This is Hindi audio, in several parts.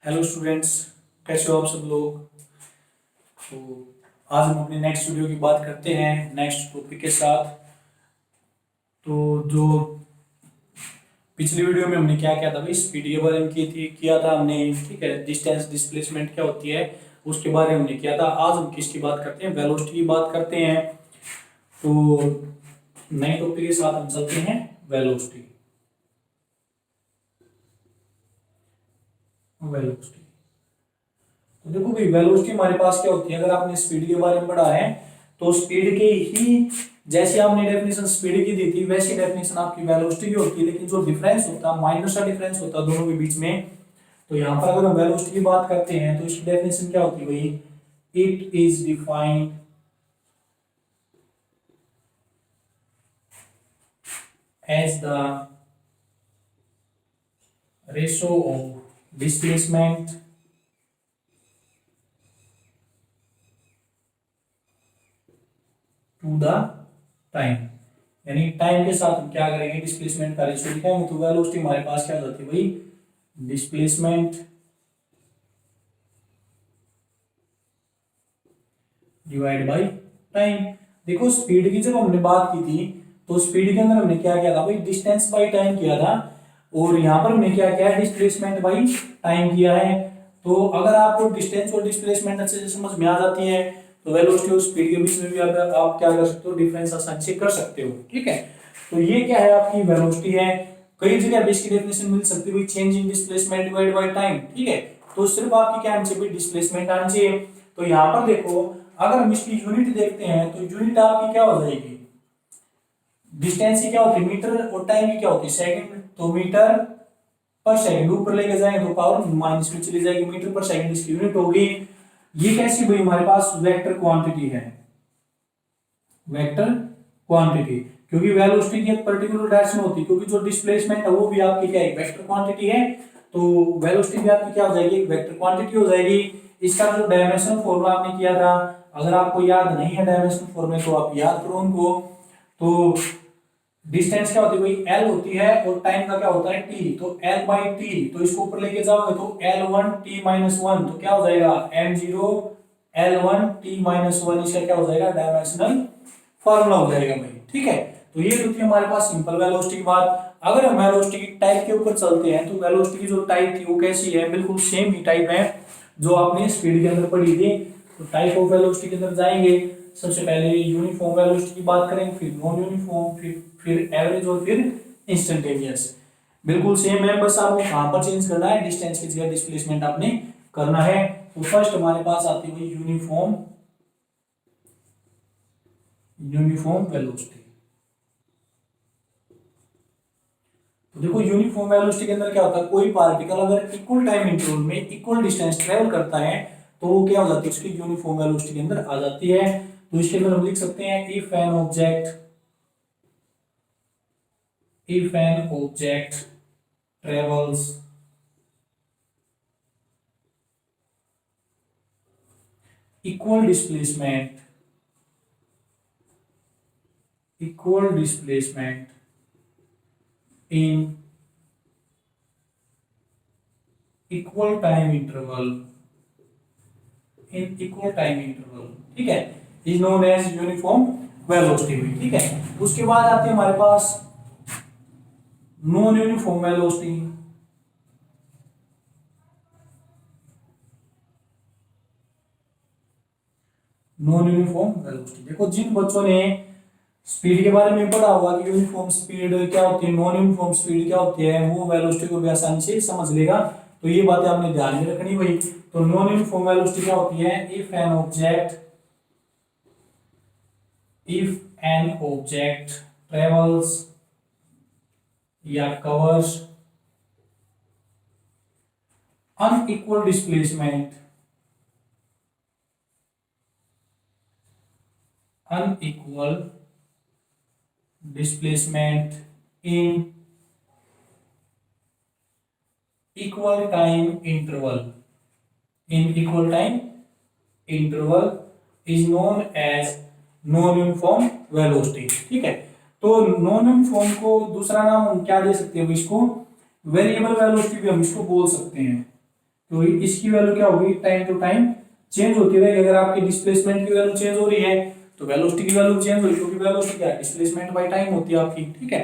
हेलो स्टूडेंट्स, कैसे हो आप सब लोग। तो आज हम अपने नेक्स्ट वीडियो की बात करते हैं नेक्स्ट टॉपिक के साथ। तो जो पिछली वीडियो में हमने क्या किया था भाई, स्पीड के बारे में किया था हमने, ठीक है। डिस्टेंस डिस्प्लेसमेंट क्या होती है उसके बारे में हमने किया था। आज हम किसकी बात करते हैं, वेलोसिटी की बात करते हैं। तो नए टॉपिक के साथ हम चलते हैं, वेलोसिटी। वेलोसिटी तो देखो भाई, वेलोसिटी हमारे पास क्या होती है। अगर आपने स्पीड के बारे में पढ़ा है तो स्पीड के ही जैसे आपने डेफिनेशन स्पीड की दी थी वैसी डेफिनेशन आपकी वेलोसिटी की होती है, लेकिन जो डिफरेंस होता है, माइनर सा डिफरेंस होता है दोनों के बीच में। तो यहाँ पर अगर हम वेलोसिटी की बात करते हैं तो इसकी डेफिनेशन क्या होती है भाई, it is defined as the ratio of displacement to the time. यानी टाइम के साथ हम क्या करेंगे, डिस्प्लेसमेंट का रेशियो लिखेंगे। तो वेलोसिटी हमारे पास क्या हो जाती है भाई, डिस्प्लेसमेंट डिवाइड बाय टाइम। देखो स्पीड की जब हमने बात की थी तो स्पीड के अंदर हमने क्या किया था भाई, डिस्टेंस बाय टाइम किया था। और यहाँ पर हमने क्या किया है, डिस्प्लेसमेंट बाय टाइम किया है। तो अगर आपको डिस्टेंस और डिस्प्लेसमेंट अच्छे से समझ में आ जाती है तो वेलोसिटी और स्पीड के बीच में भी आप क्या कर सकते हो, डिफरेंस आसानी से कर सकते हो, ठीक है। तो ये क्या है, आपकी वेलोसिटी है। कई जगह इसकी डेफिनेशन मिल सकती है, change in displacement divide by time, ठीक है। तो सिर्फ आपकी क्या आनी चाहिए, डिस्प्लेसमेंट आनी चाहिए। तो यहाँ पर देखो, अगर हम इसकी यूनिट देखते हैं तो यूनिट आपकी क्या हो जाएगी, डिस्टेंस की क्या होती है मीटर और टाइम की क्या होती है सेकंड। तो मीटर पर सेकंड ऊपर लेके जाएंगे तो पावर माइनस में चली जाएगी, मीटर पर सेकंड इसकी यूनिट होगी। ये कैसी भाई, हमारे पास वेक्टर क्वांटिटी है, वेक्टर क्वांटिटी। क्योंकि वेलोसिटी की एक पर्टिकुलर डायरेक्शन होती है, क्योंकि जो डिस्प्लेसमेंट है वो भी आपकी क्या है, वेक्टर क्वांटिटी है। तो वेलोसिटी भी आपकी क्या हो जाएगी, एक वेक्टर क्वांटिटी हो जाएगी। इसका जो डायमेंशन फॉर्मूला आपने किया था, अगर आपको याद नहीं है डायमेंशन फॉर्मूले तो आप याद करो उनको। तो डिस्टेंस क्या होती है भाई, एल होती है, और टाइम का क्या होता है टी। तो एल बाई टी, तो इसको ऊपर लेके जाओगे तो L1 T माइनस वन, तो क्या हो जाएगा M0 L1 T minus one. इसका क्या हो जाएगा, डायमेंशनल फॉर्मूला हो जाएगा भाई, ठीक है। तो ये होती है हमारे पास सिंपल वेलोसिटी की बात। अगर हम वेलोसिटी की टाइप के ऊपर चलते हैं तो वेलोसिटी की जो टाइप थी वो कैसी है, बिल्कुल सेम ही टाइप है जो आपने स्पीड के अंदर पढ़ी थी। तो टाइप ऑफ वेलोसिटी के अंदर जाएंगे, सबसे पहले यूनिफॉर्म वेलोसिटी की बात करेंगे, फिर नॉन यूनिफॉर्म, फिर एवरेज और फिर इंस्टेंटेनियस। बिल्कुल सेम है, बस आपको कहां पर चेंज करना है, डिस्टेंस की जगह डिस्प्लेसमेंट आपने करना है। तो फर्स्ट हमारे पास आती है यूनिफॉर्म, यूनिफॉर्म वेलोसिटी। तो देखो यूनिफॉर्म वेलोसिटी के अंदर क्या होता है, कोई पार्टिकल अगर इक्वल टाइम इंटरवल में इक्वल डिस्टेंस ट्रेवल करता है तो वो क्या हो जाती है, उसकी यूनिफॉर्म वेलोसिटी के अंदर आ जाती है। तो इसके अंदर हम लिख सकते हैं, if an object travels equal displacement in equal time interval, ठीक है, is known as uniform velocity, ठीक है। उसके बाद आती है हमारे पास non uniform velocity. Non uniform velocity, देखो जिन बच्चों ने स्पीड के बारे में पढ़ा होगा कि यूनिफॉर्म स्पीड क्या होती है, नॉन यूनिफॉर्म स्पीड क्या होती है, वो वेलोसिटी को भी आसानी से समझ लेगा। तो ये बातें आपने ध्यान में रखनी भाई। तो नॉन यूनिफॉर्म वेलोसिटी क्या होती है, इफ एन ऑब्जेक्ट ट्रेवल्स या covers unequal displacement in equal time interval is known as non uniform velocity, ठीक है। तो नॉन यूनिफॉर्म को दूसरा नाम हम क्या दे सकते हैं, इसको वेरिएबल वेलोसिटी भी हम इसको बोल सकते हैं, तो इसकी वैल्यू क्या होगी, टाइम टू टाइम चेंज होती रहेगी। अगर आपकी डिस्प्लेसमेंट की वैल्यू चेंज हो रही है तो वेलोसिटी की वैल्यू चेंज होगी, क्योंकि वेलोसिटी क्या है, डिस्प्लेसमेंट बाय टाइम होती है आपकी, ठीक है।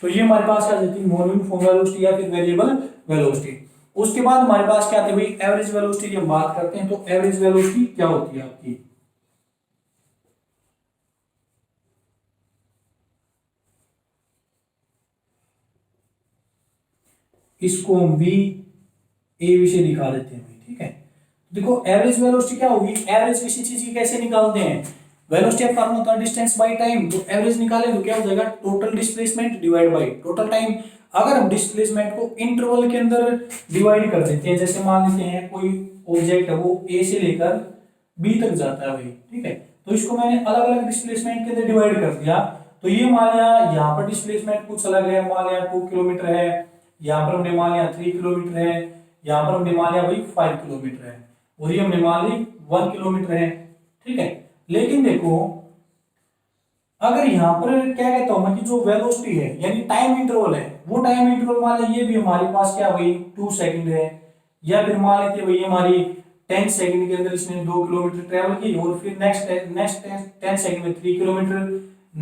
तो ये हमारे पास क्या जाती है, नॉन यूनिफॉर्म वेलोसिटी या फिर वेरिएबल वेलोसिटी। उसके बाद हमारे पास क्या आती है भाई, एवरेज वेलोसिटी की हम बात करते हैं। तो एवरेज वेलोसिटी क्या होती है आपकी, इसको हम भी ए विषय दिखा देते हैं भाई, ठीक है। देखो एवरेज वेलोसिटी क्या होगी, एवरेज किसी चीज की कैसे निकालते हैं, वेलोसिटी ऑफ फॉर्म होता है डिस्टेंस बाय टाइम। तो एवरेज निकालें तो क्या हो जाएगा, total displacement divide by total time. अगर हम डिस्प्लेसमेंट को इंटरवल के अंदर डिवाइड कर देते हैं, जैसे मान लेते हैं कोई ऑब्जेक्ट है वो ए से लेकर बी तक जाता है भाई, ठीक है। तो इसको मैंने अलग अलग डिस्प्लेसमेंट के अंदर डिवाइड कर दिया। तो ये मान लिया यहाँ पर डिस्प्लेसमेंट कुछ अलग है, मान लिया 2 किलोमीटर है, यहाँ पर हमने मान लिया 3 किलोमीटर है, यहाँ पर हमने मान लिया भाई 5 किलोमीटर है, और ये हमने मान ली 1 किलोमीटर है, ठीक है। लेकिन देखो अगर यहाँ पर क्या कहता हूं मैं कि जो वेलोसिटी है यानी टाइम इंटरवल है, वो टाइम इंटरवल मान लीजिए ये भी हमारे पास क्या भाई 2 सेकंड है, या फिर मान लेते भाई हमारी 10 सेकंड के अंदर इसने 2 किलोमीटर ट्रेवल की, और फिर नेक्स्ट 10 सेकंड में 3 किलोमीटर,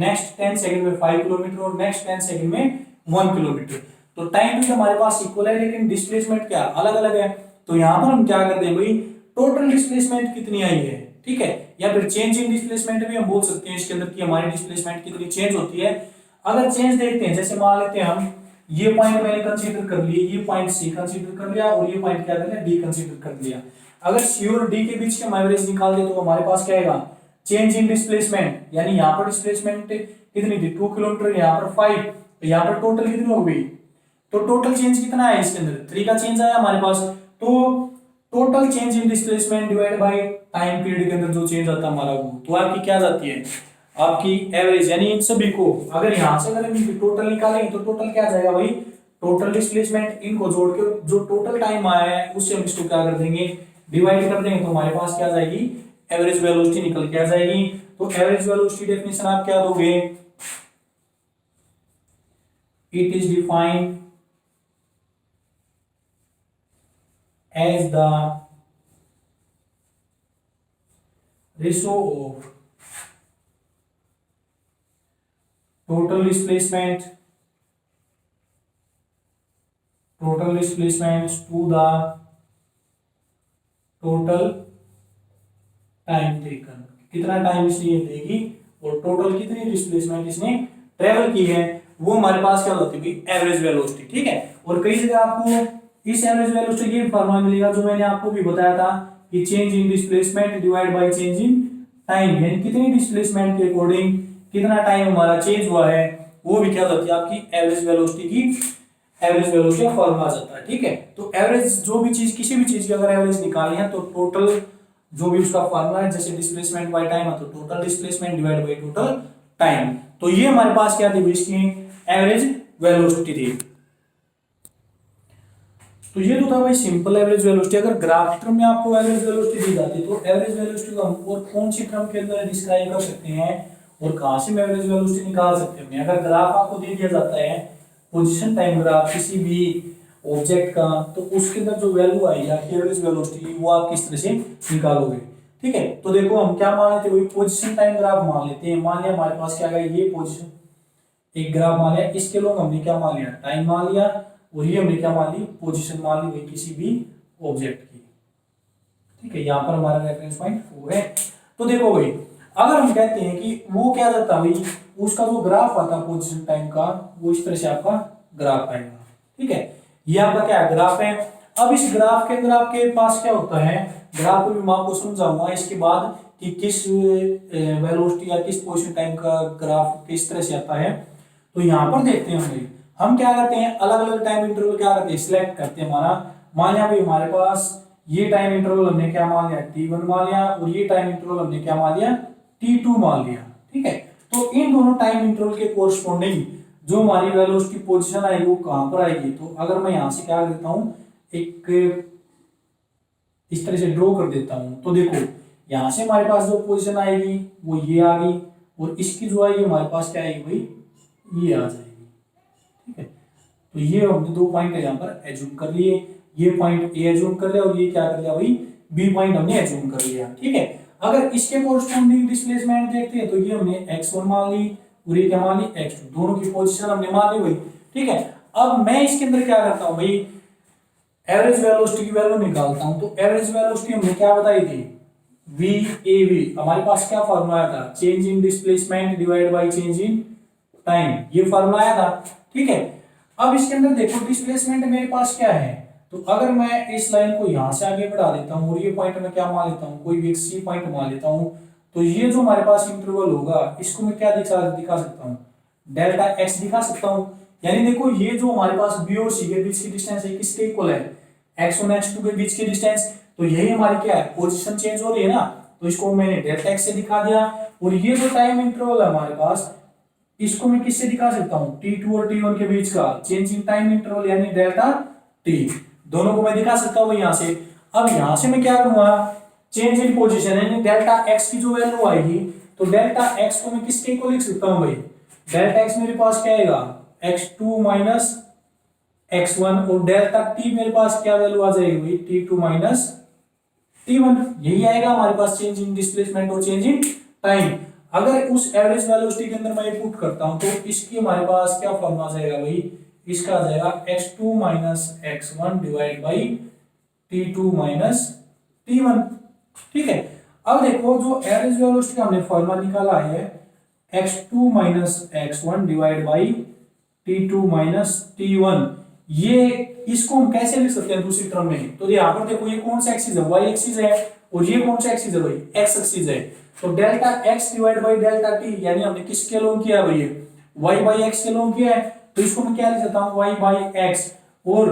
नेक्स्ट 10 सेकंड में 5 किलोमीटर, और नेक्स्ट 10 सेकंड में 1 किलोमीटर। तो टाइम भी हमारे पास इक्वल है, लेकिन डिस्प्लेसमेंट क्या अलग अलग है। तो यहाँ पर हम क्या करते हैं भाई, टोटल डिस्प्लेसमेंट कितनी आई है, ठीक है, या फिर चेंज इन डिस्प्लेसमेंट भी हम बोल सकते हैं इसके अंदर कि हमारी डिस्प्लेसमेंट कितनी चेंज होती है। अगर चेंज देखते हैं, जैसे मान लेते हैं हम ये पॉइंट मैंने कंसीडर कर लिए, ये पॉइंट सी कंसीडर कर लिया, और ये पॉइंट क्या कर लिया, डी कंसीडर कर लिया। अगर सी और डी के बीच के हम एवरेज निकाल दे तो हमारे पास क्या आएगा, चेंज इन डिस्प्लेसमेंट, यानी यहाँ पर डिस्प्लेसमेंट कितनी थी 2 किलोमीटर, यहाँ पर 5, तो यहाँ पर टोटल कितनी हो गई, तो टोटल चेंज कितना है इसके अंदर 3 का चेंज आया हमारे पास। तो total change in displacement divide by time period के अंदर जो चेंज आता है हमारा वो, तो आपकी क्या जाती है, आपकी एवरेज। यानी इन सभी को अगर यहां से अगर टोटल निकालेंगे तो टोटल क्या जाएगा भाई, टोटल डिस्प्लेसमेंट, इनको जोड़ के जो टोटल टाइम आया है उससे हम इसको क्या कर देंगे, डिवाइड कर देंगे, तो हमारे पास क्या जाएगी, एवरेज वेलोसिटी निकल के आ जाएगी। तो एवरेज वेलोसिटी डेफिनेशन आप क्या दोगे, it is defined as the ratio of total displacement to the total time taken। कितना टाइम इसने लेगी और टोटल कितनी डिस्प्लेसमेंट इसने ट्रेवल की है, वो हमारे पास क्या होती है, एवरेज वेलोसिटी, ठीक है। और कई जगह आपको इस एवरेज वेलोसिटी की फॉर्मूला मिलेगा जो मैंने आपको भी बताया था कि change in displacement divide by change in time, यानी कितनी डिस्प्लेसमेंट के अकॉर्डिंग कितना टाइम हमारा चेंज हुआ है, वो भी क्या होती है आपकी एवरेज वेलोसिटी की, एवरेज वेलोसिटी का फॉर्मूला जाता है, ठीक है। तो एवरेज जो भी चीज, किसी भी चीज की अगर एवरेज निकालनी है तो टोटल जो भी उसका फॉर्मूला है, जैसे डिस्प्लेसमेंट बाय टाइम है तो total displacement divide by total time. तो ये हमारे पास क्या थी इसकी एवरेज वेलोसिटी थी। तो ये तो था भाई सिंपल एवरेज वेलोसिटी। अगर ग्राफ टर्म में आपको एवरेज वेलोसिटी दी जाती है तो एवरेज वेलोसिटी को हम और कौन सी टर्म के अंदर डिस्क्राइब कर सकते हैं और कहां से हम एवरेज वेलोसिटी निकाल सकते हैं। अगर ग्राफ आपको दे दिया जाता है पोजीशन टाइम ग्राफ किसी भी ऑब्जेक्ट का, तो उसके अंदर जो वैल्यू आएगी आपकी एवरेज वेलोसिटी वो आप किस तरह से निकालोगे, ठीक है। तो देखो हम क्या मान लेते हैं, वही पोजीशन टाइम ग्राफ मान लेते हैं। मान लिया हमारे पास क्या है, ये पोजीशन एक ग्राफ मान लिया, इसके लोग हमने क्या मान लिया, टाइम मान लिया, और ये हमने क्या मान ली, पोजीशन मान ली वही किसी भी ऑब्जेक्ट की, ठीक है। यहाँ पर हमारा रेफरेंस पॉइंट 4 है। तो देखो भाई अगर हम कहते हैं कि वो क्या जाता है भाई, उसका जो ग्राफ आता है पोजीशन टाइम का वो इस तरह से आपका ग्राफ आएगा, ठीक है। ये आपका क्या ग्राफ है। अब इस ग्राफ के अंदर आपके पास क्या होता है, ग्राफ को भी मैं आपको समझाऊंगा इसके बाद कि किस वेलोसिटी या किस पोजीशन टाइम का ग्राफ किस तरह से आता है। तो यहाँ पर देखते हैं हम क्या करते हैं, अलग अलग टाइम इंटरवल क्या करते हैं, सिलेक्ट करते हैं। हमारा मान लिया भाई हमारे पास ये टाइम इंटरवल हमने क्या मान लिया, t1 मान लिया, और ये टाइम इंटरवल हमने क्या मान लिया, t2 मान लिया, ठीक है। तो इन दोनों टाइम इंटरवल के कोरस्पोंडिंग जो हमारी वेलोसिटी पोजीशन आएगी वो कहां पर आएगी। तो अगर मैं यहां से क्या कर देता हूं, एक इस तरह से ड्रॉ कर देता हूं, तो देखो यहां से हमारे पास जो पोजीशन आएगी वो ये आ गई, और इसकी जो आएगी हमारे पास क्या आएगी भाई, ये आ जाएगी, ठीक है। तो ये हमने 2 पॉइंट यहाँ पर एज्यूम कर लिए। ये पॉइंट ए एज्यूम कर लिया और ये क्या कर लिया भाई बी पॉइंट हमने एज्यूम कर लिया, ठीक है। अगर इसके कोरस्पोंडिंग डिस्प्लेसमेंट देखते हैं तो ये हमने x1 मान ली और ये क्या मान ली x2, दोनों की पोजीशन हमने मान ली भाई, ठीक है। अब मैं इसके अंदर क्या करता हूं भाई, एवरेज वेलोसिटी की वैल्यू निकालता हूं। तो एवरेज वेलोसिटी हमने क्या बताई थी, v a v, हमारे पास क्या फार्मूला आया था, change in displacement divide by change in time, ये फार्मूला आया था, ठीक है। अब इसके अंदर देखो डिस्प्लेसमेंट मेरे पास क्या है, तो अगर मैं इस लाइन को यहां से आगे बढ़ा देता हूं और ये पॉइंट में क्या मान लेता हूं, कोई भी एक सी पॉइंट मान लेता हूं, तो ये जो हमारे पास इंटरवल होगा इसको मैं क्या दिखा सकता हूं, डेल्टा एक्स दिखा सकता हूं। यानी देखो ये जो हमारे पास बी और सी के बीच की डिस्टेंस है किसके इक्वल है, x1 x2 के बीच की डिस्टेंस, तो यही हमारी क्या है पोजीशन चेंज हो रही है ना, तो इसको मैंने डेल्टा एक्स से दिखा दिया। और ये जो टाइम इंटरवल है हमारे पास, इसको मैं किससे दिखा सकता हूं, t2 और t1 के बीच का चेंज इन टाइम इंटरवल यानी डेल्टा t, दोनों को मैं दिखा सकता हूं यहां से। अब यहां से मैं क्या करूंगा, चेंज इन पोजीशन यानी डेल्टा x की जो वैल्यू आएगी, तो डेल्टा x को मैं किसके इक्वल लिख सकता हूं भाई, डेल्टा x मेरे पास क्या आएगा x2 माइनस x1, और डेल्टा t मेरे पास क्या वैल्यू आ जाएगी भाई t2 माइनस t1, यही आएगा हमारे पास चेंज इन डिस्प्लेसमेंट और चेंज इन टाइम। अगर उस एवरेज वेलोसिटी के अंदर मैं पुट करता हूं तो इसकी हमारे पास क्या फॉर्मूला आ जाएगा भाई, इसका आ जाएगा x2 minus x1 divide by t2 minus t1, ठीक है। अब देखो जो एवरेज वेलोसिटी का हमने फॉर्मूला निकाला है x2 minus x1 divide by t2 minus t1, ये इसको हम कैसे लिख सकते हैं दूसरी टर्म में, तो यहाँ पर देखो ये कौन सा एक्सिस है, y एक्सिस है, और ये कौन सा एक्सिस है भाई x एक्सिस है। तो delta x divide by delta t यानी हमने किसके अलोंग किया भाई, y बाई x के अलोंग किया है, तो इसको मैं क्या लिख सकता हूं y बाई x, और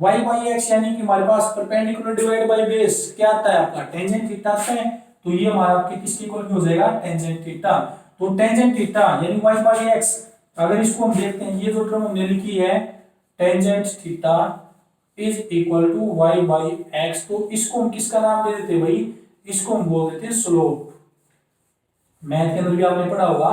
y बाई x यानी कि हमारे पास परपेंडिकुलर डिवाइड बाई बेस क्या आता है आपका टेंजेंट थीटा आता है, तो ये हमारा आपके किसके इक्वल हो जाएगा टेंजेंट थीटा। तो टेंजेंट थीटा यानी y बाई x, अगर इसको हम देखते हैं ये जो टर्म हमने लिखी है tangent theta is equal to y by x, तो इसको हम किसका नाम दे देते भाई, इसको हम बोल देते हैं स्लोप, मैथ के अंदर भी आपने पढ़ा होगा,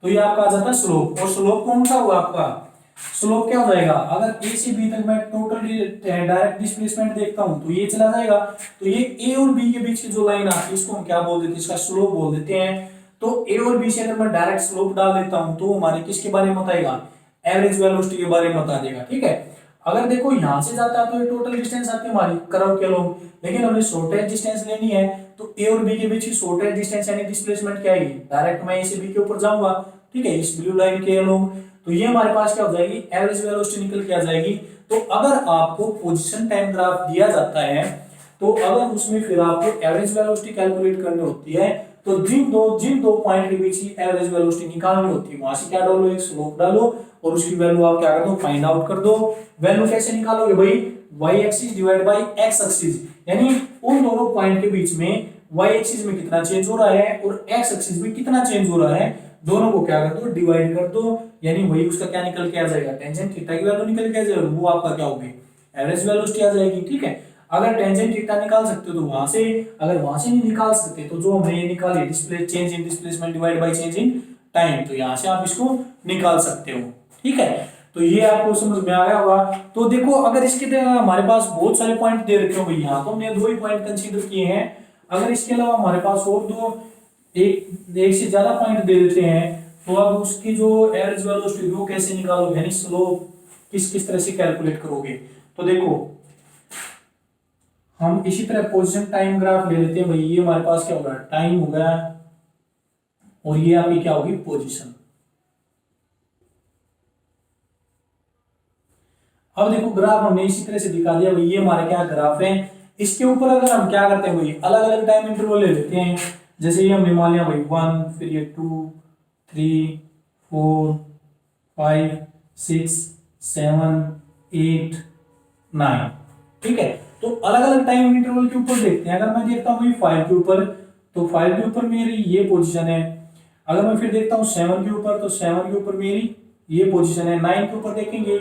तो ये आपका आ जाता है स्लोप। और स्लोप कौन सा हुआ आपका, स्लोप क्या हो जाएगा, अगर a से b तक मैं टोटल डायरेक्ट डिस्प्लेसमेंट देखता हूं तो ये चला जाएगा, तो ये a और b के बीच की जो लाइन आती है इसको हम क्या बोल देते हैं, इसका स्लोप बोल देते हैं। तो a और b से अगर मैं डायरेक्ट स्लोप डाल देता हूं तो हमारे किसके बारे में बताएगा, एवरेज वेलोसिटी के बारे में बता देगा, ठीक है। अगर देखो यहां से जाता है तो ये टोटल डिस्टेंस आती है हमारी कर्व के अलोंग, लेकिन हमें शॉर्टेज डिस्टेंस लेनी है, तो a और b के बीच की शॉर्टेज डिस्टेंस यानी डिस्प्लेसमेंट क्या आएगी, डायरेक्ट मैं a से b के ऊपर जाऊंगा, ठीक है, इस ब्लू लाइन के अलोंग, तो ये हमारे पास क्या हो जाएगी एवरेज वेलोसिटी निकल के आ जाएगी। तो अगर आपको पोजीशन टाइम ग्राफ दिया जाता है तो अगर उसमें फिर आपको एवरेज वेलोसिटी कैलकुलेट करनी होती है, तो जिन दो पॉइंट के बीच की एवरेज वेलोसिटी निकालनी होती है वहां से क्या डालो, एक स्लोप डालो और उसकी वैल्यू आप क्या कर दो फाइंड आउट कर दो। वैल्यू कैसे निकालोगे भाई, y axis divide by x axis, यानी उन दोनों पॉइंट के बीच में y एक्सिस में कितना चेंज हो रहा है और x एक्सिस में कितना चेंज हो रहा है, दोनों को क्या कर दो डिवाइड कर दो, यानी वही उसका क्या निकल के आ जाएगा टेंजेंट थीटा की वैल्यू निकल के आ जाएगी, वो आपका क्या होगी एवरेज वेलोसिटी आ जाएगी, ठीक है। अगर टेंजेंट थीटा निकाल सकते हो तो वहां से, अगर वहां से नहीं निकाल सकते तो जो हमने ये निकाली display change in displacement divide by change in time, तो यहां से आप इसको निकाल सकते हो, ठीक है। तो ये आपको समझ में आया होगा। तो देखो अगर इसके हमारे पास बहुत सारे पॉइंट दे रखे हो भाई, यहाँ तो हमने 2 ही पॉइंट कंसीडर किए हैं, अगर इसके अलावा हमारे पास और एक से ज्यादा पॉइंट दे देते हैं तो अब उसकी जो एवरेज वेलोसिटी वो कैसे निकालोगे, यानी स्लोप किस तरह से कैलकुलेट करोगे। तो देखो हम इसी तरह पोजीशन टाइम ग्राफ ले लेते हैं भाई, ये हमारे पास क्या होगा टाइम होगा और ये आपकी क्या होगी पोजीशन। अब देखो ग्राफ हमने इसी तरह से दिखा दिया भाई, ये हमारे क्या ग्राफ है, इसके ऊपर अगर हम क्या करते हैं भाई अलग अलग टाइम इंटरवल ले लेते हैं, जैसे ये हमने मान लिया भाई 1, फिर ये 2, 3, 4, 5, 6, 7, 8, 9, ठीक है। तो अलग अलग टाइम इंटरवल के ऊपर देखते हैं, अगर मैं देखता हूँ 5 के ऊपर तो 5 के ऊपर मेरी ये पोजीशन है, अगर मैं फिर देखता हूँ 7 के ऊपर तो 7 के ऊपर मेरी ये पोजीशन है, 9 के ऊपर देखेंगे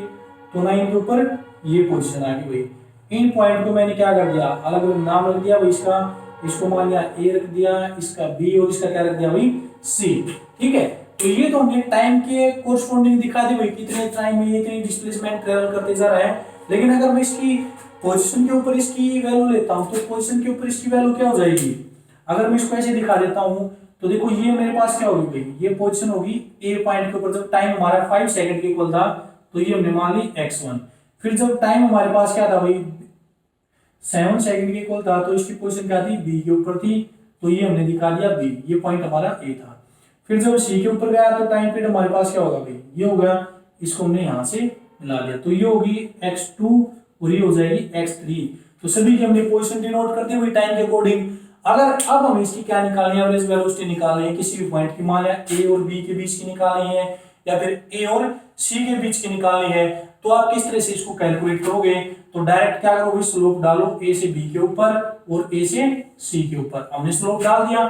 तो 9 के ऊपर ये पोजीशन आ गई भाई। इन पॉइंट को मैंने क्या कर दिया अलग अलग नाम रख दिया भाई, इसको मान लिया ए रख दिया, इसका बी और इसका क्या रख दिया भाई सी, ठीक है। तो ये तो हमने टाइम के कोरस्पोंडिंग दिखा दी भाई, कितने टाइम में ये इतनी डिस्प्लेसमेंट ट्रेवल करते जा रहा है। लेकिन अगर मैं इसकी पोजीशन के ऊपर इसकी वैल्यू लेता हूं तो पोजीशन के ऊपर इसकी वैल्यू क्या हो जाएगी, अगर मैं इसको ऐसे दिखा देता हूं तो देखो ये मेरे पास क्या होगी भाई, ये पोजीशन होगी ए पॉइंट के ऊपर। जब टाइम हमारा 5 सेकंड के इक्वल था तो ये हमने मान ली x1। फिर जब टाइम हमारे पास क्या था भाई 7 सेकंड के इक्वल था तो इसकी पोजीशन क्या थी, बी के ऊपर थी, तो ये हमने दिखा दिया बी, ये पॉइंट हमारा ए था। फिर जब सी के ऊपर गया तो टाइम पीरियड हमारे पास क्या होगा भाई, ये हो गया, इसको हमने यहां से मिला दिया तो ये होगी x2 और ये हो जाएगी x3। तो सभी की हमने पोजीशन डिनोट करते हुए टाइम के अकॉर्डिंग। अगर अब हमें इसकी क्या निकालनी है, एवरेज वेलोसिटी निकालनी है किसी भी पॉइंट की, मान लिया ए और बी के बीच की निकालनी है या फिर ए और सी के बीच की निकालनी है, तो आप किस तरह से इसको कैलकुलेट करोगे, तो डायरेक्ट क्या करोगे, स्लोप डालो ए से बी के ऊपर और ए से सी के ऊपर। हमने स्लोप डाल दिया।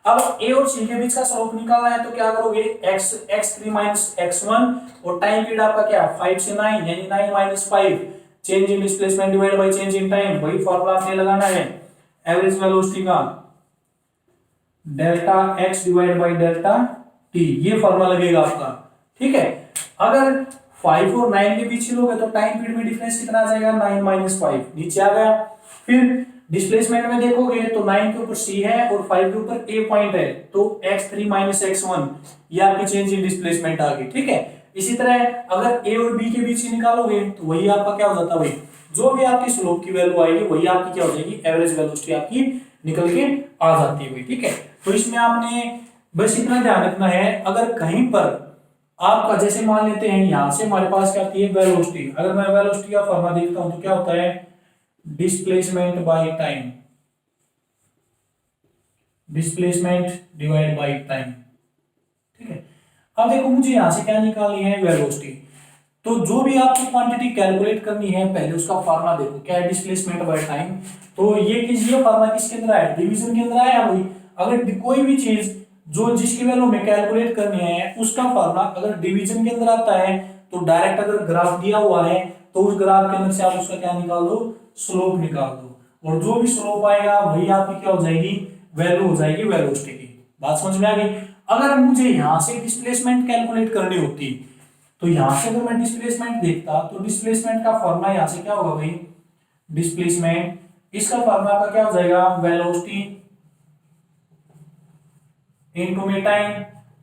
अब ए और सी के बीच का स्लोप निकालना है तो क्या करोगे, x3 माइनस x1 और टाइम पीरियड आपका क्या 5 से 9 यानी 9 minus 5, change in displacement divide by change in time, वही फार्मूला आपने लगाना है एवरेज वेलोसिटी का, delta x divide by delta t, ये फार्मूला लगेगा आपका। ठीक है, अगर 5 और 9 के बीच लोगे तो टाइम पीरियड में डिफरेंस कितना आ जाएगा, 9 माइनस 5, नीचे आ गया। फिर डिस्प्लेसमेंट में देखोगे तो 9 के ऊपर c है और 5 के ऊपर a पॉइंट है, तो x3 माइनस x1 ये आपकी चेंज इन डिस्प्लेसमेंट आ गई। ठीक है, इसी तरह अगर a और b के बीच की निकालोगे तो वही आपका क्या हो जाता है भाई, जो भी आपकी स्लोप की वैल्यू आएगी वही आपकी क्या हो जाएगी, एवरेज वेलोसिटी आपकी निकल के आ जाती है। ठीक है, तो इसमें आपने बस इतना ध्यान रखना है, अगर कहीं पर आपका जैसे मान लेते हैं यहां से हमारे पास क्या आती है वेलोसिटी, अगर मैं वेलोसिटी का फॉर्मूला देखता हूं तो क्या होता है, displacement by time, displacement divide by time. ठीक है, अब देखो मुझे यहां से क्या निकालनी है, वेलोसिटी। तो जो भी आपको क्वांटिटी कैलकुलेट करनी है पहले उसका फार्मूला देखो क्या है, डिस्प्लेसमेंट बाय टाइम। तो ये फार्मूला किसके अंदर आया, डिवीजन के अंदर आया भाई। अगर कोई भी चीज जो जिसकी वैल्यू में कैलकुलेट करनी है उसका फार्मूला अगर डिवीजन के अंदर आता है तो डायरेक्ट अगर ग्राफ दिया हुआ है तो उस ग्राफ के अंदर से आप उसका क्या निकाल दो, स्लोप निकाल दो, और जो भी स्लोप आएगा वही आपकी क्या हो जाएगी, वैल्यू हो जाएगी वेलोसिटी की। बात समझ में आ गई। अगर मुझे यहां से डिस्प्लेसमेंट कैलकुलेट करनी होती तो यहां से अगर मैं डिस्प्लेसमेंट देखता तो डिस्प्लेसमेंट का फॉर्मूला यहां से क्या होगा भाई, डिस्प्लेसमेंट, इसका फॉर्मूला आपका क्या हो जाएगा, वेलोसिटी इनटू में टाइम।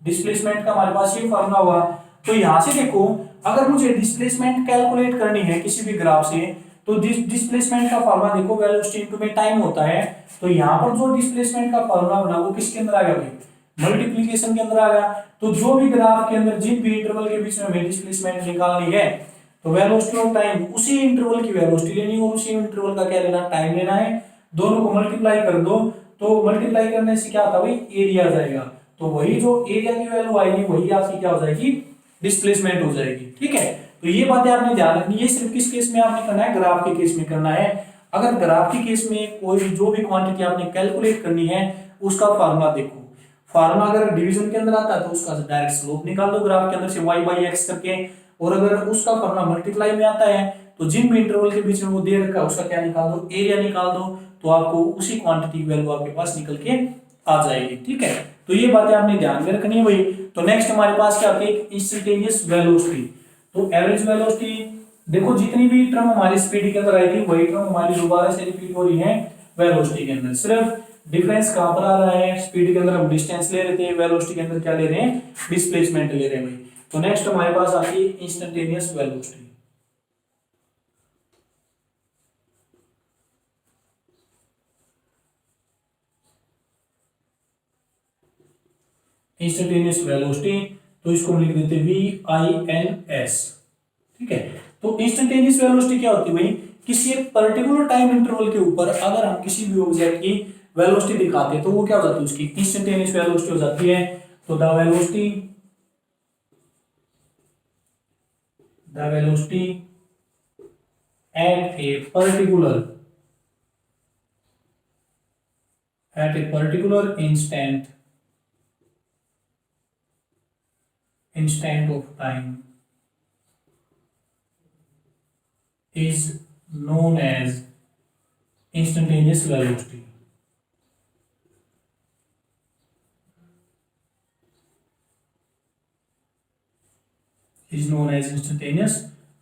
डिस्प्लेसमेंट का हमारे पास ये फॉर्मूला हुआ। तो यहां से देखो अगर मुझे डिस्प्लेसमेंट कैलकुलेट करनी है किसी भी ग्राफ से तो डिस्प्लेसमेंट का फॉर्मूला देखो वेलोसिटी इनटू में टाइम होता है। तो यहां पर जो डिस्प्लेसमेंट का फॉर्मूला बना वो किसके अंदर आ गया भाई, मल्टीप्लिकेशन के अंदर आ गया। तो जो भी ग्राफ के अंदर जिन भी इंटरवल के बीच में हमें डिस्प्लेसमेंट निकालनी है तो वेलोसिटी और टाइम उसी इंटरवल की वेलोसिटी लेनी और उसी इंटरवल का क्या लेना, टाइम लेना है। दोनों को मल्टीप्लाई कर दो तो मल्टीप्लाई करने से क्या आता है भाई, एरिया जाएगा। तो वही जो एरिया की वैल्यू आएगी वही आपकी क्या हो जाएगी, डिस्प्लेसमेंट हो जाएगी। ठीक है, तो ये बातें आपने ध्यान रखनी है। सिर्फ किस केस में आपने करना है, ग्राफ के केस में करना है। अगर ग्राफ के केस में कोई भी जो भी क्वांटिटी आपने कैलकुलेट करनी है उसका फार्मूला देखो। फार्मूला अगर डिवीजन के अंदर आता है तो उसका डायरेक्ट स्लोप निकाल दो ग्राफ के अंदर से y बाई x करके, और अगर उसका फार्मूला मल्टीप्लाई में आता है तो जिन भी इंटरवल के बीच में वो दे रखा है उसका क्या निकाल दो, एरिया निकाल दो, तो आपको उसी क्वांटिटी की वैल्यू आपके पास निकल के आ जाएगी। ठीक है, तो ये बातें आपने ध्यान में रखनी है भाई। तो नेक्स्ट हमारे पास क्या आती है, इंस्टेंटेनियस वेलोसिटी। तो एवरेज वेलोसिटी देखो जितनी भी टर्म हमारी स्पीड के अंदर आई थी वही टर्म हमारी दोबारा से रिपीट हो रही है वेलोसिटी के अंदर। सिर्फ डिफरेंस कहां पर आ रहा है, स्पीड के अंदर हम डिस्टेंस ले रहे थे, वेलोसिटी के अंदर क्या ले रहे हैं, डिस्प्लेसमेंट ले रहे हैं भाई। तो नेक्स्ट हमारे पास आती है इंस्टेंटेनियस वेलोसिटी। इंस्टेंटेनियस वेलोसिटी, तो इसको हम लिख देते VINS। ठीक है, तो इंस्टेंटेनियस वेलोसिटी क्या होती है भाई, किसी एक पर्टिकुलर टाइम इंटरवल के ऊपर अगर हम किसी भी ऑब्जेक्ट की वेलोसिटी दिखाते हैं तो वो क्या हो जाती है, उसकी इंस्टेंटेनियस वेलोसिटी हो जाती है। तो the velocity at a particular instant of time is known as instantaneous velocity. Is known as instantaneous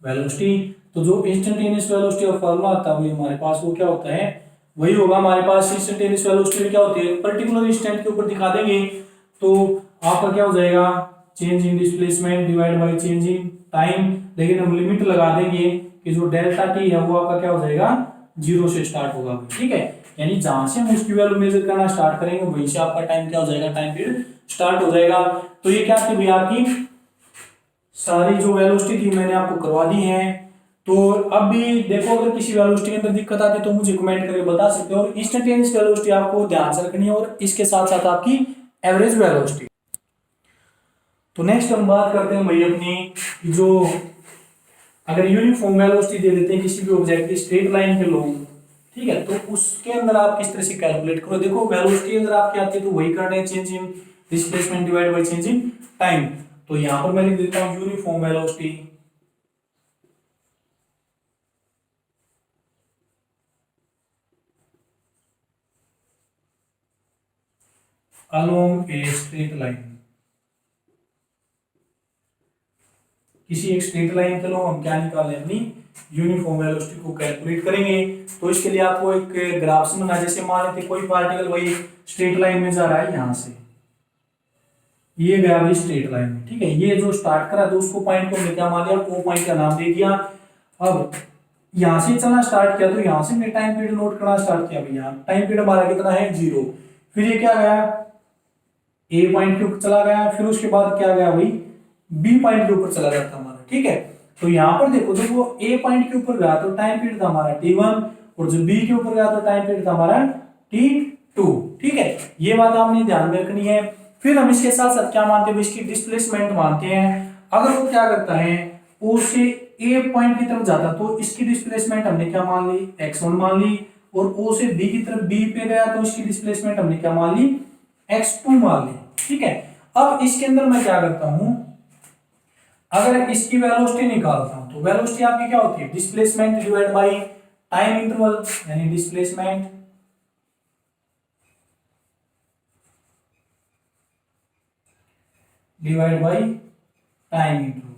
velocity. तो जो इंस्टेंटेनियस वेलोसिटी का फॉर्मूला आता है वही हमारे पास वो क्या होता है, वही होगा हमारे पास। इंस्टेंटेनियस वेलोसिटी क्या होती है, पर्टिकुलर इंस्टेंट के ऊपर दिखा देंगे। तो आपका क्या हो जाएगा, change in displacement divide by change in time. लेकिन हम लिमिट लगा देंगे कि जो डेल्टा टी है वो आपका क्या हो जाएगा, 0 से स्टार्ट होगा, ठीक है। यानी जहां से हम उसकी वैल्यू मेजर करना स्टार्ट करेंगे वहीं से आपका टाइम क्या हो जाएगा, टाइम पीरियड स्टार्ट हो जाएगा। तो ये क्या थी भैया, आपकी सारी जो वेलोसिटी थी मैंने आपको करवा दी है। तो अब भी देखो, अगर किसी वेलोसिटी के अंदर दिक्कत आती है तो मुझे कमेंट करके बता सकते हो। और इंस्टेंटेनियस वेलोसिटी आपको ध्यान से रखनी है, और इसके साथ साथ आपकी एवरेज वेलोसिटी। तो नेक्स्ट हम बात करते हैं भाई अपनी, जो अगर यूनिफॉर्म वेलोसिटी दे देते हैं किसी भी ऑब्जेक्ट की स्ट्रेट लाइन के लोग, ठीक है, तो उसके अंदर आप किस तरह से कैलकुलेट करो। देखो वेलोसिटी अगर आपकी आती है तो वही करना है, change in displacement divide by change in time. तो यहां पर मैं लिख देता हूं uniform velocity along a straight line. किसी एक स्ट्रेट लाइन के लोग हम क्या निकालें, अपनी यूनिफॉर्म वेलोसिटी को कैलकुलेट करेंगे। तो इसके लिए आपको एक ग्राफ समझना, जैसे मान लेते कोई पार्टिकल वही स्ट्रेट लाइन में जा रहा है, यहां से ये गया अभी स्ट्रेट लाइन में, ठीक है। ये जो स्टार्ट करा तो उसको पॉइंट को हमने क्या मान लिया, ओ पॉइंट का नाम दे दिया। अब यहां से चलना स्टार्ट किया तो यहां से हमने टाइम पीरियड नोट करना स्टार्ट किया भैया। टाइम पीरियड हमारा कितना है, 0। फिर ये क्या गया, ए पॉइंट के ऊपर चला गया, फिर उसके बाद क्या गया भाई, बी पॉइंट के ऊपर चला जाता हमारा, ठीक है। तो यहाँ पर देखो, जब वो ए पॉइंट के ऊपर गया तो टाइम पीरियड था हमारा t1, और जब बी के ऊपर गया तो टाइम पीरियड था हमारा t2, ठीक है। ये बात आपने ध्यान में रखनी है। फिर हम इसके साथ साथ क्या मानते हैं, इसकी डिस्प्लेसमेंट मानते हैं। अगर वो क्या करता है, ओ से ए पॉइंट की तरफ जाता तो इसकी डिस्प्लेसमेंट हमने क्या मान ली, x1 मान ली। और ओ से बी की तरफ बी पे गया तो इसकी डिस्प्लेसमेंट हमने क्या मान ली, x2 मान ली, ठीक है। अब इसके अंदर मैं क्या करता हूं, अगर इसकी वेलोसिटी निकालता हूं तो वेलोसिटी आपकी क्या होती है, displacement divide by time interval, यानी displacement divide by time interval.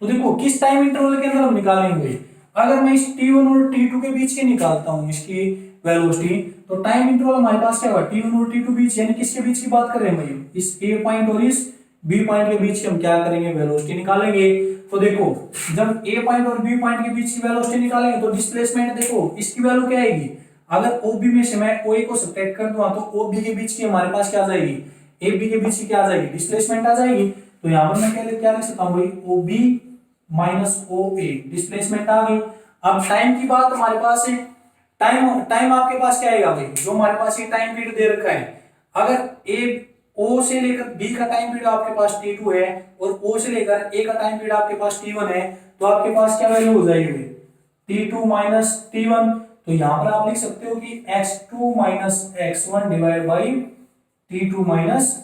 तो देखो किस टाइम इंटरवल के अंदर हम निकालेंगे, अगर मैं इस t1 और t2 के बीच के निकालता हूं इसकी वेलोसिटी, तो टाइम इंटरवल हमारे पास क्या होगा, t1 और t2 बीच, यानी किसके बीच की बात कर रहे हैं भाई, इस a पॉइंट और इस b पॉइंट के बीच की हम क्या करेंगे, वेलोसिटी निकालेंगे। तो देखो जब a पॉइंट और b पॉइंट के बीच की वेलोसिटी निकालेंगे तो डिस्प्लेसमेंट देखो इसकी वैल्यू क्या आएगी, अगर OB में से मैं OA को सब्ट्रैक्ट कर दूंगा तो OB के बीच की हमारे पास क्या आ जाएगी, AB के बीच की क्या आ जाएगी, डिस्प्लेसमेंट आ जाएगी। तो यहां पर मैं क्या लिख सकता हूं भाई, OB माइनस OA, डिस्प्लेसमेंट आ गई। अब टाइम की बात हमारे पास है, टाइम टाइम आपके पास क्या आएगा भाई, जो हमारे पास ये टाइम पीरियड दे रखा है, अगर ए ओ से लेकर बी का टाइम पीरियड आपके पास t2 है और ओ से लेकर ए का टाइम पीरियड आपके पास t1 है, तो आपके पास क्या वैल्यू हो जाएगी भाई, t2 माइनस t1। तो यहां पर आप लिख सकते हो कि x2 minus x1 divide by t2 minus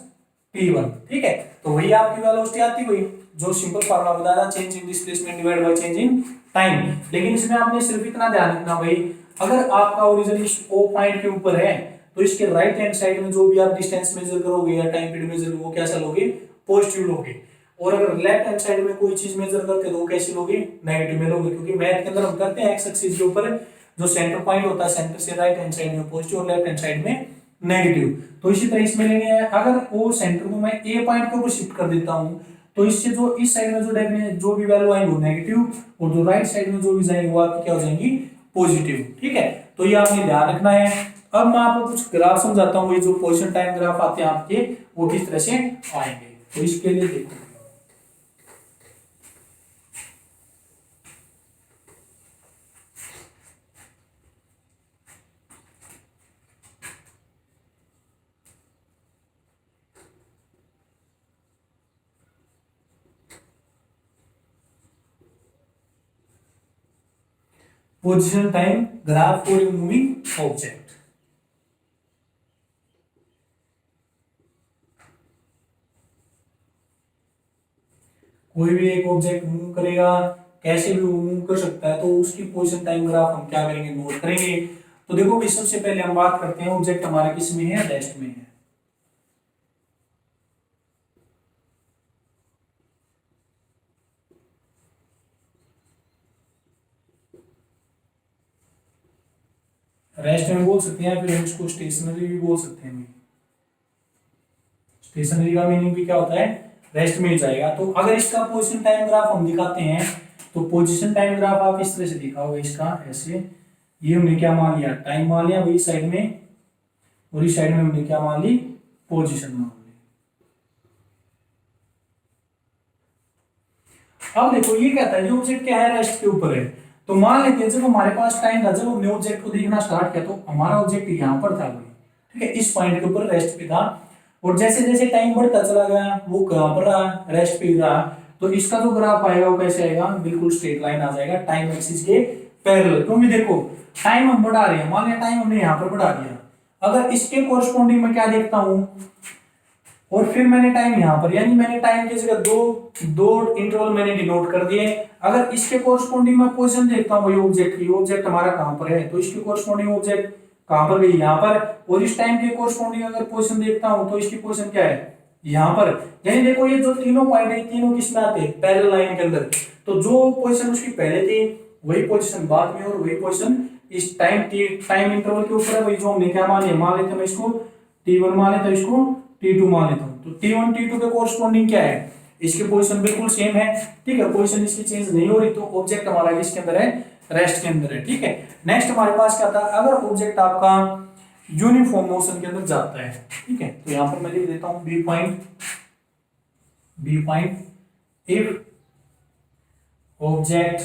t1, ठीक है। तो वही आपकी वेलोसिटी आती हुई, जो सिंपल फार्मूला बताया, change in displacement divide by change in time. लेकिन इसमें आपने सिर्फ इतना ध्यान रखना भाई, अगर आपका ओरिजिन इस ओ पॉइंट के ऊपर है तो इसके राइट हैंड साइड में जो भी आप डिस्टेंस मेजर करोगे या टाइम पीरियड मेजर वो कैसा लोगे, पॉजिटिव लोगे। और अगर लेफ्ट हैंड साइड में कोई चीज मेजर करते तो वो कैसे लोगे, नेगेटिव में लोगे। क्योंकि मैथ के अंदर हम करते हैं एक्स एक्सिस के ऊपर जो सेंटर पॉइंट होता है, सेंटर से राइट हैंड साइड में पॉजिटिव और लेफ्ट हैंड साइड में नेगेटिव। तो इसी तरह इसमें लेंगे, अगर ओ सेंटर को मैं ए पॉइंट के ऊपर शिफ्ट कर देता हूं तो इससे जो इस साइड में जो भी वैल्यू आएगी वो नेगेटिव, और जो राइट साइड में जो भी जाएंगे वो आपकी क्या हो जाएंगी, पॉजिटिव, ठीक है। तो ये आपने ध्यान रखना है। अब मैं आपको कुछ ग्राफ समझाता हूँ, ये जो पोजीशन टाइम ग्राफ आते हैं आपके वो किस तरह से आएंगे। तो इसके लिए देखो, position time graph for a moving object. कोई भी एक ऑब्जेक्ट मूव करेगा, कैसे भी मूव कर सकता है, तो उसकी पोजीशन टाइम ग्राफ हम क्या करेंगे, नोट करेंगे। तो देखो भी सबसे पहले हम बात करते हैं ऑब्जेक्ट हमारा किस में है, रेस्ट में है। रेस्ट में बोल सकते हैं, फिर हम इसको स्टेशनरी भी बोल सकते हैं। स्टेशनरी का मीनिंग भी क्या होता है, रेस्ट मिल जाएगा। तो अगर इसका पोजीशन टाइम ग्राफ हम दिखाते हैं तो पोजीशन टाइम ग्राफ आप इस तरह से दिखाओगे, इसका ऐसे, ये हमने क्या मान लिया, टाइम मान लिया वही साइड में, और इस साइड में हमने क्या मान ली, पोजीशन मान ली। अब देखो ये कहता है जो ऑब्जेक्ट क्या है, रेस्ट के ऊपर है। तो मान लेते हैं जब हमारे पास टाइम था, जब हमने ऑब्जेक्ट को देखना स्टार्ट किया तो हमारा ऑब्जेक्ट यहाँ पर था, ठीक है, इस पॉइंट के ऊपर रेस्ट पे था। और जैसे जैसे टाइम बढ़ता चला गया वो कहां पर रहा, रेस्ट पे रहा। तो इसका जो ग्राफ आएगा वो कैसे आएगा, बिल्कुल स्ट्रेट लाइन आ जाएगा टाइम एक्सिस के पैरेलल। क्योंकि देखो टाइम हम बढ़ा रहे हैं, मान लिया टाइम हमने यहाँ पर बढ़ा दिया, अगर इसके कोरस्पोंडिंग में क्या देखता हूं, और फिर मैंने टाइम यहाँ पर, यानी मैंने टाइम की जगह दो इंटरवल मैंने डिनोट कर दिए। अगर इसके कोरस्पोंडिंग में पोजीशन देखता हूँ वही ऑब्जेक्ट की, ऑब्जेक्ट हमारा कहां पर है, तो इसके कोरस्पोंडिंग ऑब्जेक्ट कहां पर गई, यहाँ पर। और इस टाइम के कोरस्पोंडिंग अगर पोजीशन देखता हूं तो इसकी पोजीशन क्या है, यहाँ पर। यानी देखो ये जो तीनों पॉइंट है, तीनों किस में आते हैं, पैरेलल लाइन के अंदर। तो जो पोजीशन उसकी पहले थी वही पोजीशन बाद में, और वही पोजीशन इस टाइम इंटरवल के ऊपर है, वही जो हमने क्या मान लिया, मान लेते हैं इसको T1 मान लेता हूं, इसको T2 मान लेता हूं। तो T1 T2 के कोरस्पोंडिंग क्या है, इसके पोजीशन बिल्कुल सेम है, ठीक है, पोजीशन इसकी चेंज नहीं हो रही। तो ऑब्जेक्ट हमारा किसके अंदर है, रेस्ट के अंदर है, ठीक है। नेक्स्ट हमारे पास क्या था, अगर ऑब्जेक्ट आपका यूनिफॉर्म मोशन के अंदर जाता है, ठीक है, तो यहां पर मैं लिख देता हूं B point, if object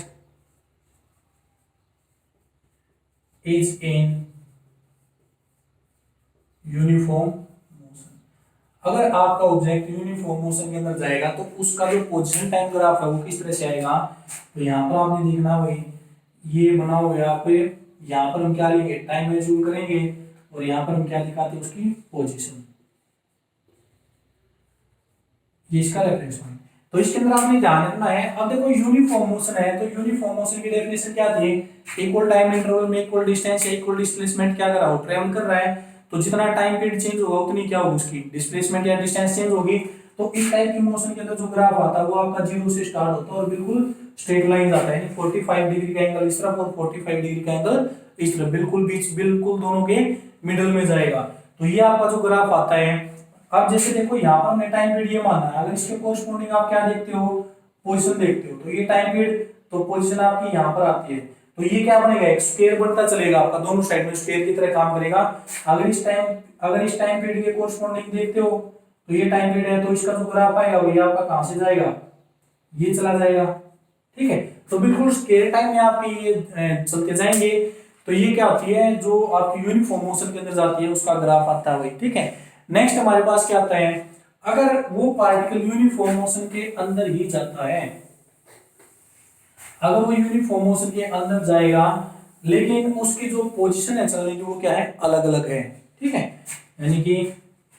is in uniform motion, अगर आपका ऑब्जेक्ट यूनिफॉर्म मोशन के अंदर जाएगा तो उसका जो पोजीशन टाइम ग्राफ है वो किस तरह से आएगा। तो यहाँ पर आपने देखना भाई ये बना हुआ है, आप यहाँ पर हम क्या लेंगे, टाइम एज्यूम करेंगे, और यहाँ पर हम क्या दिखाते हैं, उसकी पोजीशन, ये इसका रेफरेंस पॉइंट। तो इसके अंदर आपने ध्यान रखना है। अब देखो यूनिफॉर्म मोशन है, तो यूनिफॉर्म मोशन की डेफिनेशन क्या थी, इक्वल टाइम इंटरवल में इक्वल डिस्टेंस या इक्वल डिस्प्लेसमेंट क्या कर रहा हो, ट्रेवल कर रहा है। तो जितना टाइम पीरियड चेंज होगा उतनी क्या होगी, उसकी डिस्प्लेसमेंट या डिस्टेंस चेंज होगी। तो इस टाइप की मोशन के अंदर जो ग्राफ आता है वो आपका 0 से स्टार्ट होता है और बिल्कुल स्ट्रेट लाइन आता है, 45 डिग्री का एंगल इस तरफ और 45 डिग्री का एंगल इस तरफ, बिल्कुल बीच, बिल्कुल दोनों के मिडिल में जाएगा। तो ये आपका जो ग्राफ आता है। अब जैसे देखो यहाँ पर हमने टाइम पीरियड ये माना है, अगर इसके कोरस्पोंडिंग आप क्या देखते हो, पोजीशन देखते हो, तो ये टाइम पीरियड, तो पोजीशन आपकी यहाँ पर आती है। तो ये क्या बनेगा, एक स्क्वायर बनता चलेगा आपका, दोनों साइड में स्क्वायर की तरह काम करेगा। अगर इस टाइम पीरियड के कोरस्पोंडिंग देखते हो तो ये टाइम पीरियड है, तो इसका जो ग्राफ आएगा वो ये आपका कहां से जाएगा, ये चला जाएगा, ठीक है। तो बिल्कुल स्क्वायर टाइम में आपके ये चलते जाएंगे। तो ये क्या होती है, जो आपकी यूनिफॉर्म मोशन के अंदर जाती है उसका ग्राफ आता है वही, ठीक है। नेक्स्ट हमारे पास क्या आता है, अगर वो पार्टिकल यूनिफॉर्म मोशन के अंदर ही जाता है, अगर वो यूनिफॉर्म मोशन के अंदर जाएगा लेकिन उसकी जो पोजीशन है चलने की वो क्या है, अलग अलग है, ठीक है। यानी कि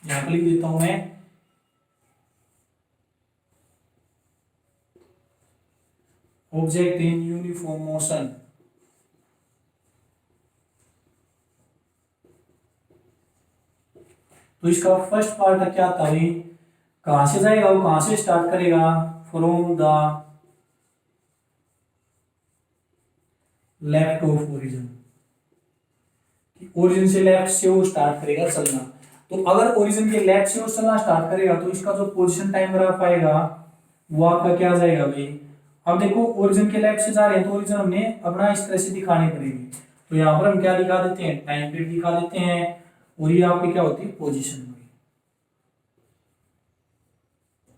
यहां पर लिख देता हूं मैं, ऑब्जेक्ट इन यूनिफॉर्म मोशन तो इसका फर्स्ट पार्ट क्या था भाई, कहां से जाएगा, वो कहां से स्टार्ट करेगा, from the left of origin, origin से लेफ्ट से वो स्टार्ट करेगा चलना। तो अगर ओरिजिन के लेफ्ट से वो चलना स्टार्ट करेगा तो इसका जो पोजीशन टाइम ग्राफ आएगा वो आपका क्या जाएगा भाई। अब देखो ओरिजिन के लेफ्ट से जा रहे हैं तो ओरिजिन हमने अपना इस तरह से दिखानी पड़ेगी। तो यहाँ पर हम क्या दिखा देते हैं, टाइम पीरियड दिखा देते हैं, और ये आपकी क्या होती है, पोजीशन,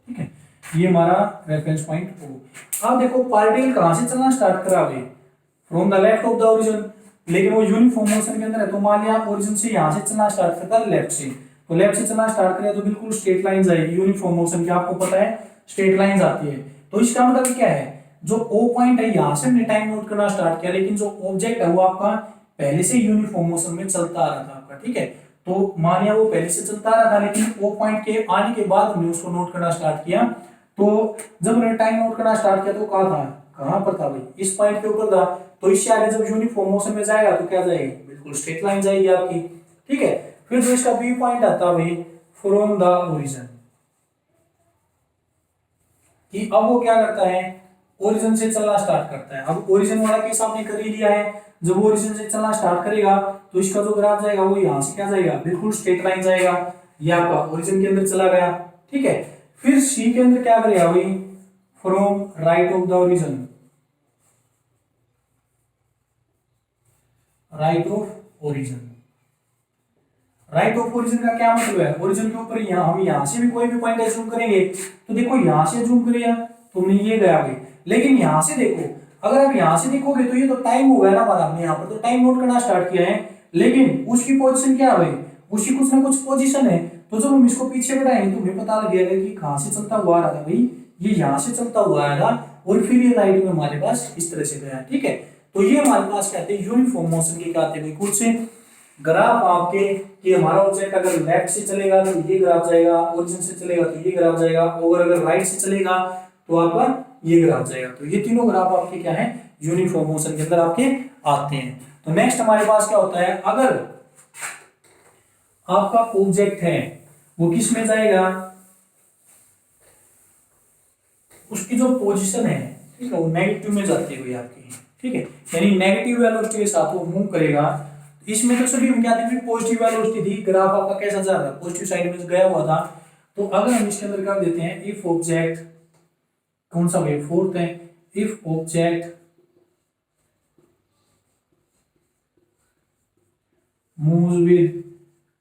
ठीक है। ये हमारा रेफरेंस पॉइंट हो। अब देखो पार्टिकल कहां से चलना स्टार्ट करा भाई, from the left of the origin, लेकिन वो यूनिफॉर्म मोशन के अंदर है। तो मान लिया आप ओरिजिन से यहां से चलना स्टार्ट करता है लेफ्ट से, तो लेफ्ट से चलना स्टार्ट करें तो बिल्कुल स्ट्रेट लाइन जाएगी, यूनिफॉर्म मोशन की आपको पता है स्ट्रेट लाइन आती है। तो इसका मतलब क्या है, जो ओ पॉइंट है यहां से हमने टाइम नोट करना स्टार्ट किया, लेकिन जो ऑब्जेक्ट है वो आपका पहले से यूनिफॉर्म मोशन में चलता आ रहा था आपका, ठीक है। तो मान लिया वो पहले से चलता आ रहा था, लेकिन ओ पॉइंट के आने के बाद हमने उसको नोट करना स्टार्ट किया। तो जब हमने टाइम नोट करना स्टार्ट किया तो कहाँ था, कहां पर था भाई, इस पॉइंट के ऊपर था। तो इससे आगे जब यूनिफॉर्म मोशन में जाएगा तो क्या जाएगी, बिल्कुल स्ट्रेट लाइन जाएगी आपकी, ठीक है। फिर जो इसका बी पॉइंट आता है भाई, फ्रॉम द ओरिजिन, कि अब वो क्या करता है, ओरिजिन से चलना स्टार्ट करता है। अब ओरिजिन वाला केस आपने कर ही लिया है, जब ओरिजिन से चलना स्टार्ट करेगा तो इसका जो ग्राफ जाएगा वो यहाँ से क्या जाएगा, बिल्कुल स्ट्रेट लाइन जाएगा, ये आपका ओरिजिन के अंदर चला गया। ठीक है, फिर सी के अंदर क्या करेगा भाई, from right of the origin, right of origin. Right of origin का क्या मतलब है, ओरिजिन के ऊपर यहाँ हम यहाँ से भी कोई भी पॉइंट जूम करेंगे, तो देखो यहाँ से जूम करिए तुमने ये गया भाई, लेकिन यहाँ से देखो, अगर आप यहाँ से देखोगे तो ये तो टाइम हो गया ना हमारा, हमने यहाँ पर तो टाइम नोट करना स्टार्ट किया है, लेकिन उसकी पोजीशन क्या है भाई, उसकी कुछ ना कुछ पोजीशन है। तो जब हम इसको पीछे बढ़ाएंगे तो हमें पता लगेगा कि कहाँ से चलता हुआ आ रहा था भाई, ये यहाँ से चलता हुआ आया था और फिर ये राइट में हमारे पास इस तरह से गया। ठीक है, तो ये हमारे पास कहते हैं यूनिफॉर्म मोशन की, कहते हैं कुछ ग्राफ आपके कि हमारा ऑब्जेक्ट अगर लेफ्ट से चलेगा तो ये ग्राफ जाएगा, ओरिजिन से चलेगा तो ये ग्राफ जाएगा, और अगर राइट से चलेगा तो आपका ये ग्राफ जाएगा। तो ये तीनों ग्राफ आपके क्या है, यूनिफॉर्म मोशन के अंदर आपके आते हैं। तो नेक्स्ट हमारे पास क्या होता है, अगर आपका ऑब्जेक्ट है वो किस में जाएगा, उसकी जो पोजीशन है, ठीक है, वो नेगेटिव में जाती है आपकी। ठीक है, यानी नेगेटिव वेलोसिटी के साथ वो मूव करेगा। इसमें तो सभी हम क्या थी, पॉजिटिव वेलोसिटी थी, ग्राफ आपका कैसा जा रहा है, पॉजिटिव साइड में गया हुआ था। तो अगर हम इसके अंदर कर देते हैं, इफ ऑब्जेक्ट, कौन सा भाई, फोर्थ है, if object moves with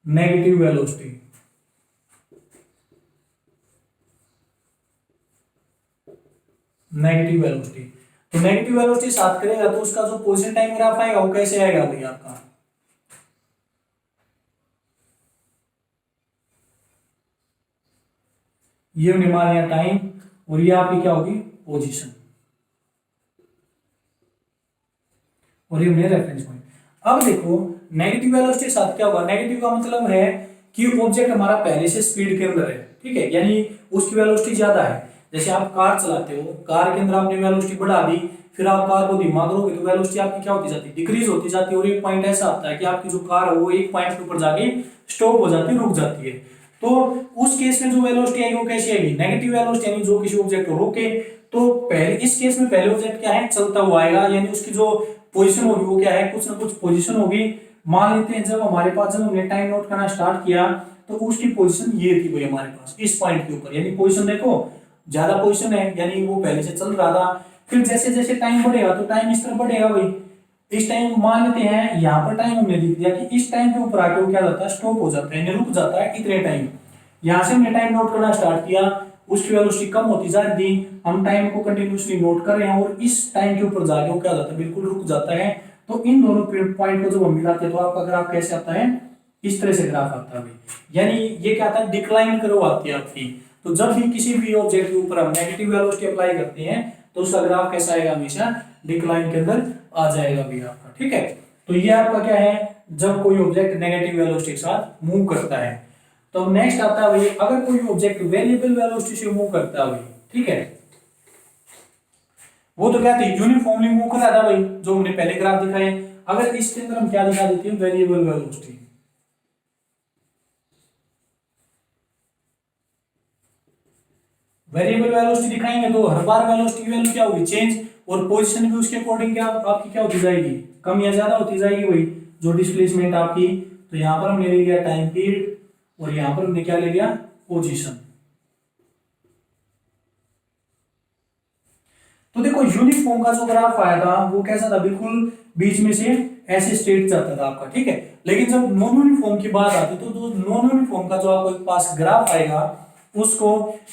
negative velocity, negative velocity, तो नेगेटिव वेलोसिटी साथ करेगा तो उसका जो पोजीशन टाइम ग्राफ आएगा वो कैसे आएगा भाई आपका, ये हमने मान लिया टाइम और ये आपकी क्या होगी, पोजीशन, और ये हमने रेफरेंस पॉइंट। अब देखो नेगेटिव वेलोसिटी के साथ क्या होगा, नेगेटिव का मतलब है कि ऑब्जेक्ट हमारा पहले से स्पीड के अंदर है। ठीक है, यानी उसकी वेलोसिटी ज्यादा है। जैसे आप कार चलाते हो, कार के अंदर आपने वेलोसिटी बढ़ा दी, फिर आप कार को धीमा करोगे तो वेलोसिटी आपकी क्या होती जाती है, डिक्रीज होती जाती है, और एक पॉइंट ऐसा आता है कि आपकी जो कार है वो एक पॉइंट के ऊपर जाके स्टॉप हो जाती है, रुक जाती है। तो उस केस में जो वेलोसिटी आएगी वो कैसी आएगी, नेगेटिव वेलोसिटी, यानी जो किसी ऑब्जेक्ट को रोके। तो पहले इस केस में पहले ऑब्जेक्ट क्या है, चलता हुआ आएगा, यानी उसकी जो पोजीशन होगी वो क्या है, कुछ ना कुछ पोजीशन होगी। मान लेते हैं जब हमारे पास, जब हमने टाइम नोट करना स्टार्ट किया तो उसकी पोजीशन ये थी भाई हमारे पास इस पॉइंट के ऊपर, यानी पोजीशन देखो ज्यादा पोजीशन है, यानी वो पहले से चल रहा था। फिर जैसे जैसे टाइम बढ़ेगा तो टाइम इस तरह बढ़ेगा भाई, इस टाइम मान लेते हैं यहाँ पर टाइम हमने लिख दिया कि इस टाइम के ऊपर आके वो क्या जाता है, स्टॉप हो जाता है, यानी रुक जाता है इतने टाइम। यहाँ से हमने टाइम नोट करना स्टार्ट किया, उसकी वेलोसिटी कम होती जा रही थी, हम टाइम को कंटिन्यूअसली नोट कर रहे हैं और इस टाइम के ऊपर जाके वो क्या जाता है, बिल्कुल रुक जाता है। तो इन दोनों पॉइंट को जब हम मिलाते हैं तो आपका ग्राफ कैसे आता है, इस तरह से ग्राफ आता है, यानी ये क्या आता है, डिक्लाइन कर्व आती है आपकी। तो जब भी किसी भी ऑब्जेक्ट के ऊपर हम नेगेटिव वेलोसिटी अप्लाई करते हैं तो उसका ग्राफ कैसा आएगा, हमेशा डिक्लाइन के अंदर आ जाएगा भी आपका। ठीक है, तो ये आपका क्या है, जब कोई ऑब्जेक्ट नेगेटिव वेलोसिटी के साथ मूव करता है। तो नेक्स्ट आता है भाई, अगर कोई ऑब्जेक्ट वेरिएबल वेलोसिटी से मूव करता है भाई, ठीक है, वो तो क्या थे, यूनिफॉर्मली मूव कर रहा था भाई, जो हमने पहले ग्राफ दिखाए। अगर इसके अंदर हम क्या दिखा देते हैं, वेरिएबल वेलोसिटी, वेरिएबल वेलोसिटी दिखाएंगे तो हर बार वेलोसिटी की वैल्यू क्या होगी, चेंज, और पोजीशन भी उसके अकॉर्डिंग क्या आपकी क्या होती जाएगी, कम या ज्यादा होती जाएगी वही जो डिस्प्लेसमेंट आपकी। तो यहाँ पर हमने ले लिया टाइम पीरियड और यहाँ पर हमने क्या ले लिया, पोजीशन। तो देखो यूनिफॉर्म का जो ग्राफ आया था वो कैसा था, बिल्कुल बीच में से ऐसे स्ट्रेट जाता था आपका। ठीक है, लेकिन जब नॉन यूनिफॉर्म की बात आती तो जो नॉन यूनिफॉर्म का जो आपके पास ग्राफ आएगा उसको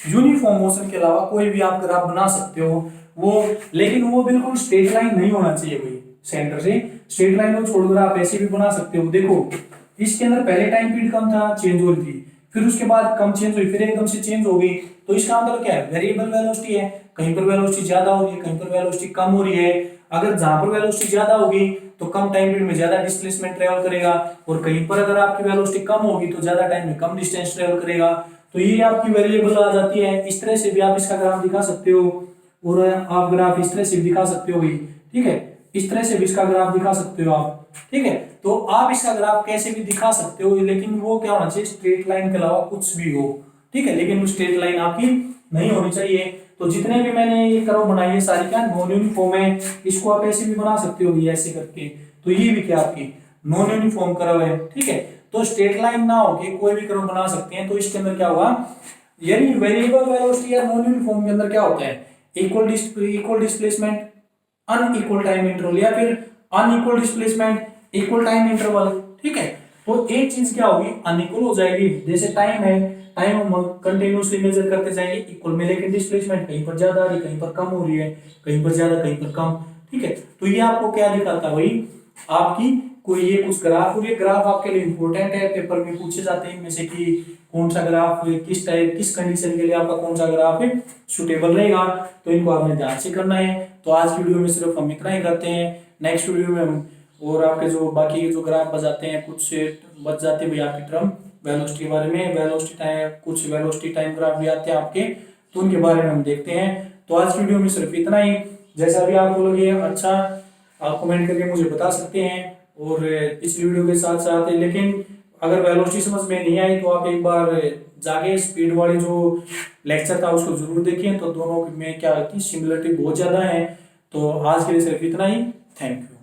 यूनिफॉर्म मोशन के अलावा कोई भी आप ग्राफ बना सकते हो वो, लेकिन वो बिल्कुल स्ट्रेट लाइन नहीं होना चाहिए भाई, सेंटर से स्ट्रेट लाइन को छोड़कर आप ऐसे भी बना सकते हो। देखो इसके अंदर पहले टाइम पीरियड कम था, चेंज हो रही थी, फिर उसके बाद कम चेंज हुई, फिर एकदम से चेंज हो गई। तो इसका मतलब क्या है, वेरिएबल वेलोसिटी है, कहीं पर वेलोसिटी ज्यादा हो रही है, कहीं पर वेलोसिटी कम हो रही है। अगर जहां पर वेलोसिटी ज्यादा होगी तो कम टाइम पीरियड में ज्यादा डिस्प्लेसमेंट ट्रेवल करेगा, और कहीं पर अगर आपकी वेलोसिटी कम होगी तो ज्यादा टाइम में कम डिस्टेंस ट्रेवल करेगा। तो ये आपकी वेरिएबल आ जाती है। इस तरह से भी आप इसका ग्राफ दिखा सकते हो, और आप ग्राफ इस तरह से भी दिखा सकते हो भाई। ठीक है, इस तरह से भी इसका ग्राफ दिखा सकते हो आप। ठीक है, तो आप इसका ग्राफ कैसे भी दिखा सकते हो, लेकिन वो क्या होना चाहिए, स्ट्रेट लाइन के अलावा कुछ भी हो। ठीक है, लेकिन वो स्ट्रेट लाइन आपकी नहीं होनी चाहिए। तो जितने भी मैंने ये कर्व बनाई है सारी क्या नॉन यूनिफॉर्म है, इसको आप ऐसे भी बना सकते हो ऐसे करके। तो ये भी क्या आपकी नॉन यूनिफॉर्म कर्व है, ठीक है। तो स्ट्रेट लाइन ना होके कोई भी कर्व बना सकते हैं। तो इसके अंदर क्या होगा, यानी वेरिएबल वेलोसिटी या नॉन यूनिफॉर्म के अंदर क्या होता है, equal displacement unequal time interval, या फिर unequal displacement equal time interval, ठीक है। तो एक चीज क्या होगी, अनइक्वल हो जाएगी, जैसे टाइम है, टाइम हम कंटिन्यूअसली मेजर करते जाएंगे इक्वल में, लेकिन डिस्प्लेसमेंट कहीं पर ज्यादा आ रही है, कहीं पर कम हो रही है, कहीं पर ज्यादा कहीं पर कम, ठीक है। तो ये आपको क्या दिखाता है भाई, आपकी कोई ये कुछ ग्राफ, और ये ग्राफ आपके लिए इंपॉर्टेंट है, पेपर में पूछे जाते हैं इनमें से कि कौन सा ग्राफ किस टाइप किस कंडीशन के लिए आपका कौन सा ग्राफ है सुटेबल रहेगा। तो इनको आपने ध्यान से करना है। तो आज की वीडियो में सिर्फ हम इतना ही करते हैं। नेक्स्ट वीडियो में हम और आपके जो बाकी जो ग्राफ बचाते हैं, कुछ से बच जाते हैं भाई आपकी टर्म वेलोसिटी के बारे में, वेलोसिटी टाइम, कुछ वेलोसिटी टाइम ग्राफ भी आते हैं आपके, तो उनके बारे में हम देखते हैं। तो आज की वीडियो में सिर्फ इतना ही। जैसा भी आपको लगे अच्छा, आप कमेंट करके मुझे बता सकते हैं। और इस वीडियो के साथ साथ, लेकिन अगर वेलोसिटी समझ में नहीं आई तो आप एक बार जाके स्पीड वाले जो लेक्चर था उसको जरूर देखिए। तो दोनों में क्या है कि सिमिलरिटी बहुत ज्यादा है। तो आज के लिए सिर्फ इतना ही। Thank you.